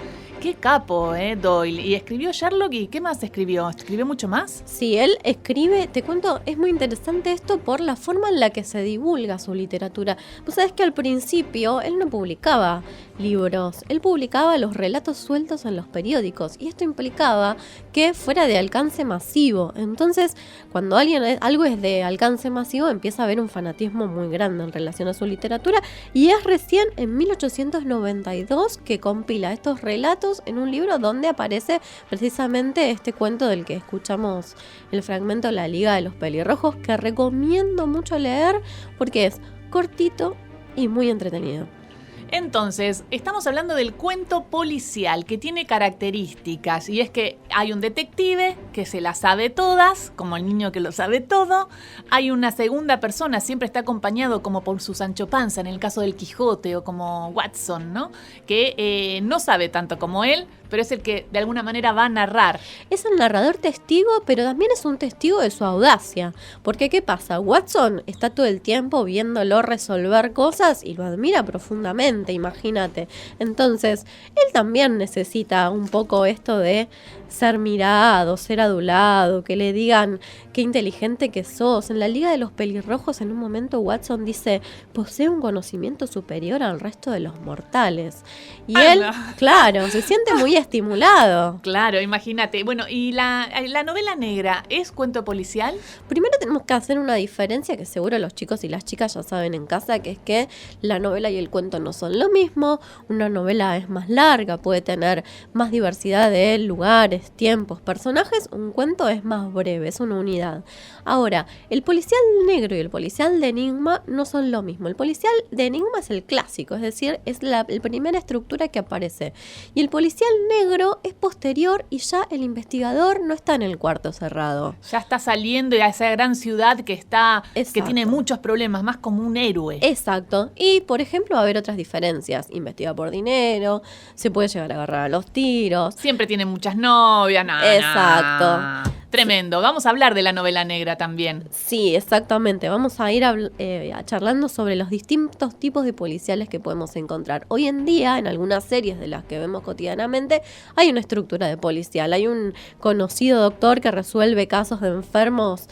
Qué capo, Doyle. Y escribió Sherlock, ¿y qué más escribió? ¿Escribió mucho más? Sí, él escribe, te cuento, es muy interesante esto por la forma en la que se divulga su literatura. Vos sabés que al principio él no publicaba libros, él publicaba los relatos sueltos en los periódicos y esto implicaba que fuera de alcance masivo. Entonces, cuando algo es de alcance masivo, empieza a haber un fanatismo muy grande en relación a su literatura y es recién en 1892 que compila estos relatos en un libro donde aparece precisamente este cuento del que escuchamos el fragmento La Liga de los Pelirrojos, que recomiendo mucho leer porque es cortito y muy entretenido. Entonces, estamos hablando del cuento policial que tiene características y es que hay un detective que se las sabe todas, como el niño que lo sabe todo. Hay una segunda persona, siempre está acompañado como por su Sancho Panza en el caso del Quijote o como Watson, ¿no? Que no sabe tanto como él, pero es el que de alguna manera va a narrar. Es el narrador testigo, pero también es un testigo de su audacia. Porque ¿qué pasa? Watson está todo el tiempo viéndolo resolver cosas y lo admira profundamente, imagínate. Entonces, él también necesita un poco esto de ser mirado, ser adulado, que le digan qué inteligente que sos. En La Liga de los Pelirrojos, en un momento Watson dice, posee un conocimiento superior al resto de los mortales. Y él, claro, se siente muy estimulado. Claro, imagínate. Bueno, ¿y la novela negra es cuento policial? Primero tenemos que hacer una diferencia que seguro los chicos y las chicas ya saben en casa, que es que la novela y el cuento no son lo mismo. Una novela es más larga, puede tener más diversidad de lugares, tiempos, personajes. Un cuento es más breve, es una unidad. Ahora, el policial negro y el policial de enigma no son lo mismo. El policial de enigma es el clásico, es decir, es la primera estructura que aparece. Y el policial negro es posterior y ya el investigador no está en el cuarto cerrado. Ya está saliendo a esa gran ciudad que está, Exacto. que tiene muchos problemas, más como un héroe. Exacto. Y, por ejemplo, va a haber otras diferencias. Investiga por dinero, se puede llegar a agarrar a los tiros. Siempre tiene muchas novias, Exacto. Tremendo. Vamos a hablar de la novela negra también. Sí, exactamente. Vamos a ir charlando sobre los distintos tipos de policiales que podemos encontrar. Hoy en día, en algunas series de las que vemos cotidianamente, hay una estructura de policial. Hay un conocido doctor que resuelve casos de enfermos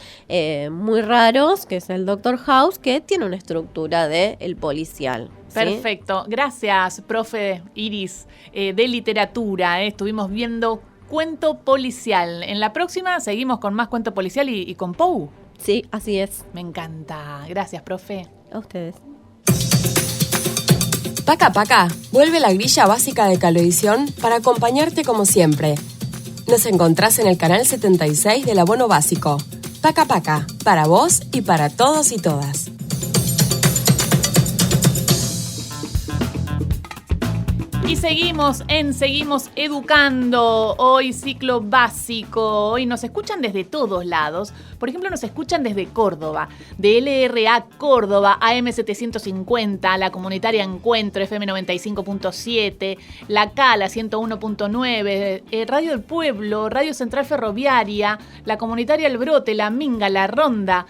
muy raros, que es el Dr. House, que tiene una estructura de el policial. ¿Sí? Perfecto. Gracias, profe Iris, de literatura. Estuvimos viendo cuento policial. En la próxima seguimos con más cuento policial y con Poe. Sí, así es. Me encanta. Gracias, profe. A ustedes. Paca Paca, vuelve la grilla básica de Cablevisión para acompañarte como siempre. Nos encontrás en el canal 76 del Abono Básico. Paca Paca, para vos y para todos y todas. Y seguimos educando. Hoy ciclo básico. Hoy nos escuchan desde todos lados. Por ejemplo, nos escuchan desde Córdoba, de LRA Córdoba, AM 750, la comunitaria Encuentro, FM 95.7, La Cala 101.9, Radio del Pueblo, Radio Central Ferroviaria, la comunitaria El Brote, La Minga, La Ronda,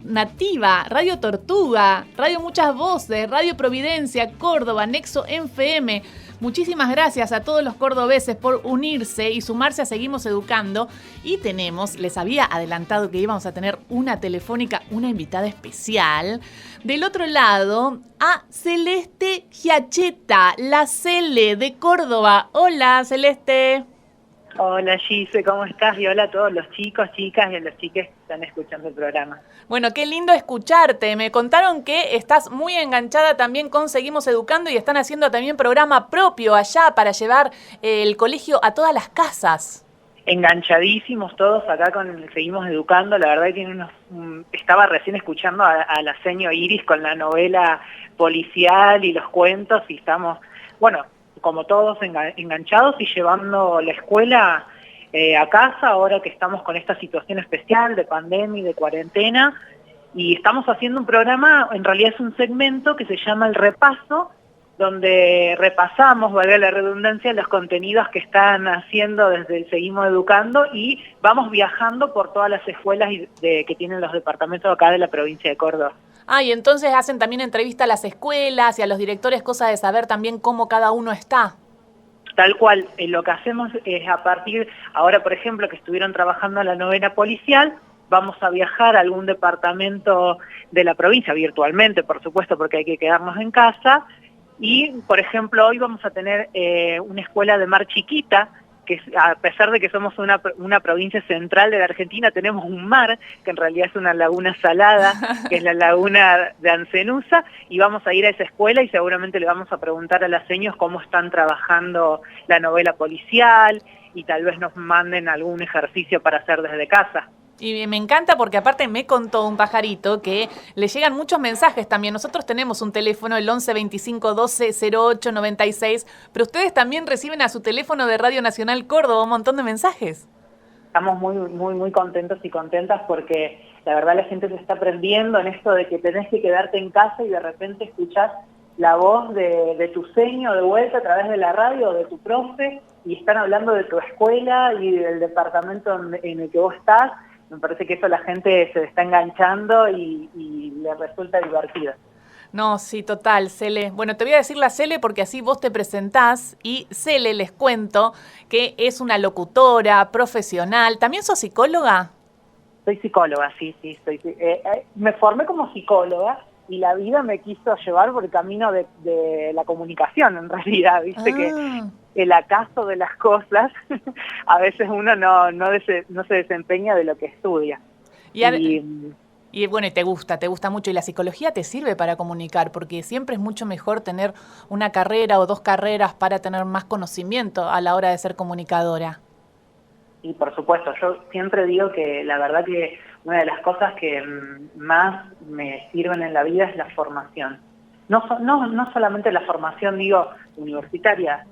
Nativa, Radio Tortuga, Radio Muchas Voces, Radio Providencia, Córdoba, Nexo FM. Muchísimas gracias a todos los cordobeses por unirse y sumarse a Seguimos Educando. Y les había adelantado que íbamos a tener una telefónica, una invitada especial. Del otro lado, a Celeste Giacheta, la Cele de Córdoba. Hola, Celeste. Hola Gise, ¿cómo estás? Y hola a todos los chicos, chicas y a los chiques que están escuchando el programa. Bueno, qué lindo escucharte. Me contaron que estás muy enganchada también con Seguimos Educando y están haciendo también programa propio allá para llevar el colegio a todas las casas. Enganchadísimos todos acá con el Seguimos Educando. La verdad que estaba recién escuchando a la seño Iris con la novela policial y los cuentos y estamos, bueno, como todos enganchados y llevando la escuela a casa ahora que estamos con esta situación especial de pandemia y de cuarentena, y estamos haciendo un programa, en realidad es un segmento que se llama El Repaso, donde repasamos, valga la redundancia, los contenidos que están haciendo desde el Seguimos Educando y vamos viajando por todas las escuelas que tienen los departamentos acá de la provincia de Córdoba. Y entonces hacen también entrevista a las escuelas y a los directores, cosa de saber también cómo cada uno está. Tal cual, lo que hacemos es a partir, ahora por ejemplo que estuvieron trabajando en la novena policial, vamos a viajar a algún departamento de la provincia, virtualmente por supuesto porque hay que quedarnos en casa, y por ejemplo hoy vamos a tener una escuela de mar chiquita, que a pesar de que somos una provincia central de la Argentina, tenemos un mar, que en realidad es una laguna salada, que es la laguna de Ancenusa, y vamos a ir a esa escuela y seguramente le vamos a preguntar a las seños cómo están trabajando la novela policial, y tal vez nos manden algún ejercicio para hacer desde casa. Y me encanta porque aparte me contó un pajarito que le llegan muchos mensajes también. Nosotros tenemos un teléfono, el 11 25 12 08 96, pero ustedes también reciben a su teléfono de Radio Nacional Córdoba un montón de mensajes. Estamos muy contentos y contentas porque la verdad la gente se está aprendiendo en esto de que tenés que quedarte en casa y de repente escuchás la voz de tu seño de vuelta a través de la radio o de tu profe y están hablando de tu escuela y del departamento en el que vos estás. Me parece que eso la gente se está enganchando y le resulta divertido. No, sí, total, Cele. Bueno, te voy a decir la Cele porque así vos te presentás y Cele, les cuento que es una locutora, profesional. ¿También sos psicóloga? Soy psicóloga, sí. Me formé como psicóloga y la vida me quiso llevar por el camino de la comunicación, en realidad, ¿viste? Que el acaso de las cosas, a veces uno no se desempeña de lo que estudia. Y bueno, y te gusta mucho. Y la psicología te sirve para comunicar, porque siempre es mucho mejor tener una carrera o dos carreras para tener más conocimiento a la hora de ser comunicadora. Y por supuesto, yo siempre digo que la verdad que una de las cosas que más me sirven en la vida es la formación. No solamente la formación, digo, universitaria,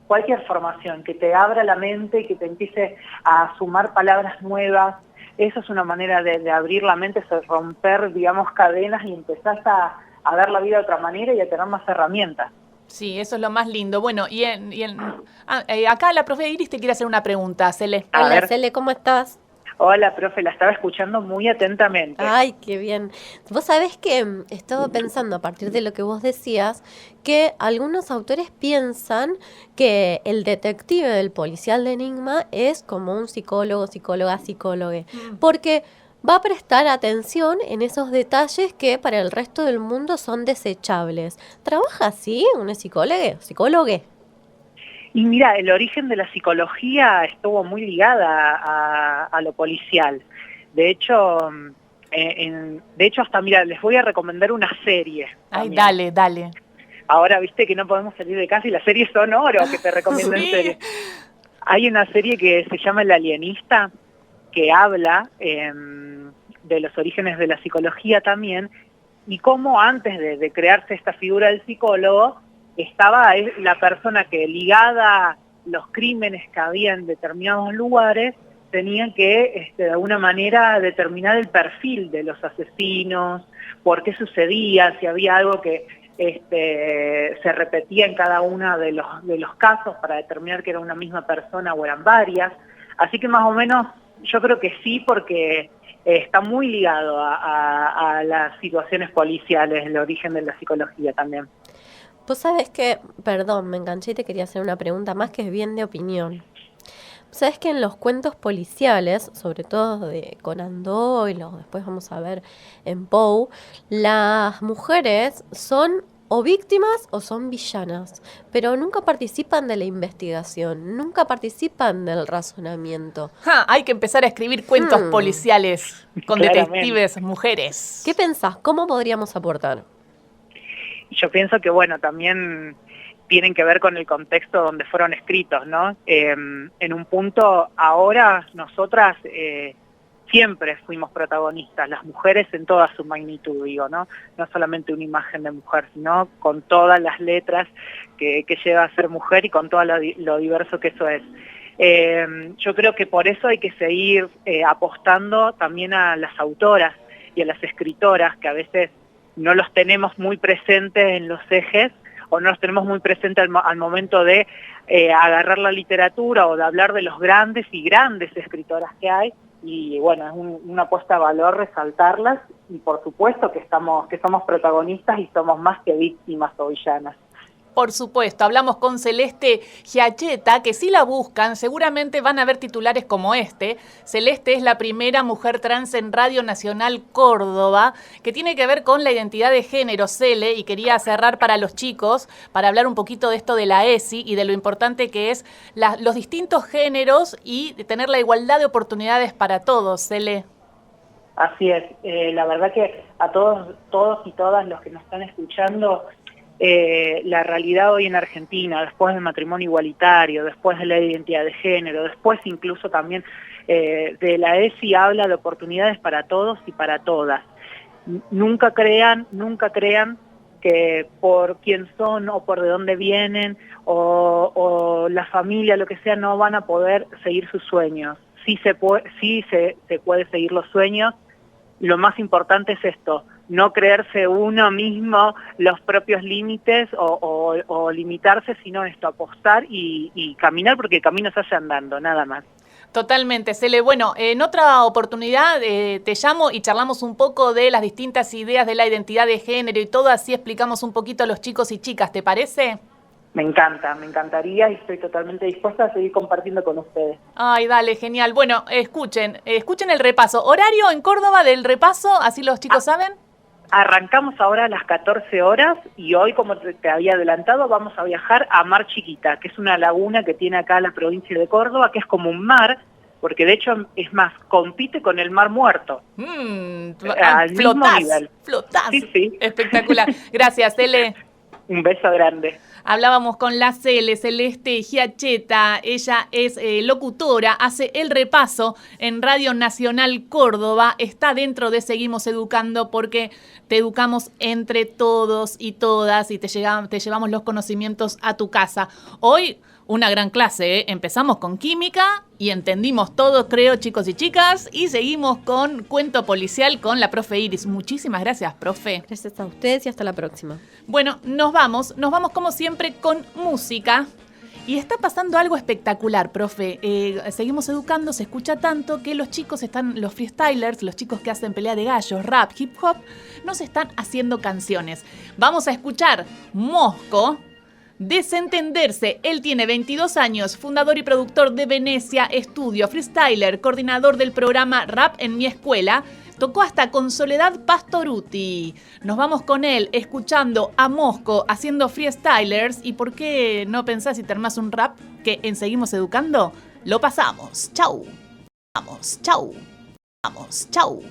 cualquier formación que te abra la mente y que te empiece a sumar palabras nuevas. Eso es una manera de abrir la mente, de romper, digamos, cadenas y empezás a ver la vida de otra manera y a tener más herramientas. Sí, eso es lo más lindo. Bueno, acá la profe Iris te quiere hacer una pregunta, Cele. Hola, Cele, ¿cómo estás? Hola, profe, la estaba escuchando muy atentamente. Ay, qué bien. Vos sabés que estaba pensando a partir de lo que vos decías, que algunos autores piensan que el detective del policial de Enigma es como un psicólogo, psicóloga, psicólogue. Porque va a prestar atención en esos detalles que para el resto del mundo son desechables. ¿Trabaja así un psicólogue? Y mira, el origen de la psicología estuvo muy ligada a lo policial. De hecho, hasta, mira, les voy a recomendar una serie. Ay, dale. Ahora, viste que no podemos salir de casa y las series son oro, que te recomiendo en serie. Hay una serie que se llama El Alienista, que habla de los orígenes de la psicología también, y cómo antes de crearse esta figura del psicólogo, estaba la persona que, ligada a los crímenes que había en determinados lugares, tenía que de alguna manera determinar el perfil de los asesinos, por qué sucedía, si había algo que se repetía en cada uno de los casos para determinar que era una misma persona o eran varias. Así que más o menos yo creo que sí, porque está muy ligado a las situaciones policiales, el origen de la psicología también. Vos sabés que, perdón, me enganché y te quería hacer una pregunta más que es bien de opinión. Sabes que en los cuentos policiales, sobre todo de Conan Doyle, o después vamos a ver en Poe, las mujeres son o víctimas o son villanas, pero nunca participan de la investigación, nunca participan del razonamiento. Hay que empezar a escribir cuentos policiales con Claramente. detectives mujeres. ¿Qué pensás? ¿Cómo podríamos aportar? Yo pienso que, bueno, también tienen que ver con el contexto donde fueron escritos, ¿no? En un punto, ahora nosotras siempre fuimos protagonistas, las mujeres en toda su magnitud, digo, ¿no? No solamente una imagen de mujer, sino con todas las letras que lleva a ser mujer y con todo lo diverso que eso es. Yo creo que por eso hay que seguir apostando también a las autoras y a las escritoras, que a veces no los tenemos muy presentes en los ejes, o no los tenemos muy presentes al momento de agarrar la literatura o de hablar de los grandes y grandes escritoras que hay, y bueno, es una apuesta a valor resaltarlas, y por supuesto que somos protagonistas y somos más que víctimas o villanas. Por supuesto, hablamos con Celeste Giachetta, que si la buscan seguramente van a ver titulares como este. Celeste es la primera mujer trans en Radio Nacional Córdoba, que tiene que ver con la identidad de género, Cele, y quería cerrar para los chicos, para hablar un poquito de esto de la ESI y de lo importante que es los distintos géneros y tener la igualdad de oportunidades para todos, Cele. Así es, la verdad que a todos y todas los que nos están escuchando, la realidad hoy en Argentina, después del matrimonio igualitario, después de la identidad de género, después incluso también de la ESI, habla de oportunidades para todos y para todas. Nunca crean que por quién son o por de dónde vienen o la familia, lo que sea, no van a poder seguir sus sueños. Sí se puede seguir los sueños. Lo más importante es esto, no creerse uno mismo los propios límites o limitarse, sino esto, apostar y caminar, porque el camino se hace andando, nada más. Totalmente, Cele. Bueno, en otra oportunidad te llamo y charlamos un poco de las distintas ideas de la identidad de género y todo, así explicamos un poquito a los chicos y chicas, ¿te parece? Me encantaría y estoy totalmente dispuesta a seguir compartiendo con ustedes. Ay, dale, genial. Bueno, escuchen el repaso. Horario en Córdoba del repaso, así los chicos saben. Arrancamos ahora a las 14 horas y hoy, como te había adelantado, vamos a viajar a Mar Chiquita, que es una laguna que tiene acá la provincia de Córdoba, que es como un mar, porque de hecho, es más, compite con el Mar Muerto. Al mismo nivel. Flotás. Sí. Espectacular. Gracias, Cele. Un beso grande. Hablábamos con la Celeste Giachetta, ella es locutora, hace el repaso en Radio Nacional Córdoba, está dentro de Seguimos Educando porque te educamos entre todos y todas y te llevamos los conocimientos a tu casa. Hoy una gran clase, ¿eh? Empezamos con química y entendimos todo, creo, chicos y chicas, y seguimos con cuento policial con la profe Iris. Muchísimas gracias, profe. Gracias a ustedes y hasta la próxima. Bueno, nos vamos como siempre con música. Y está pasando algo espectacular, profe. Seguimos Educando, se escucha tanto que los freestylers, los chicos que hacen pelea de gallos, rap, hip hop, nos están haciendo canciones. Vamos a escuchar Mosco, Desentenderse. Él tiene 22 años, fundador y productor de Venecia Estudio, freestyler, coordinador del programa Rap en mi escuela. Tocó hasta con Soledad Pastoruti. Nos vamos con él escuchando a Mosco haciendo freestylers. ¿Y por qué no pensás si te armás un rap que en Seguimos Educando lo pasamos? Chau. Vamos, chau. Vamos, chau.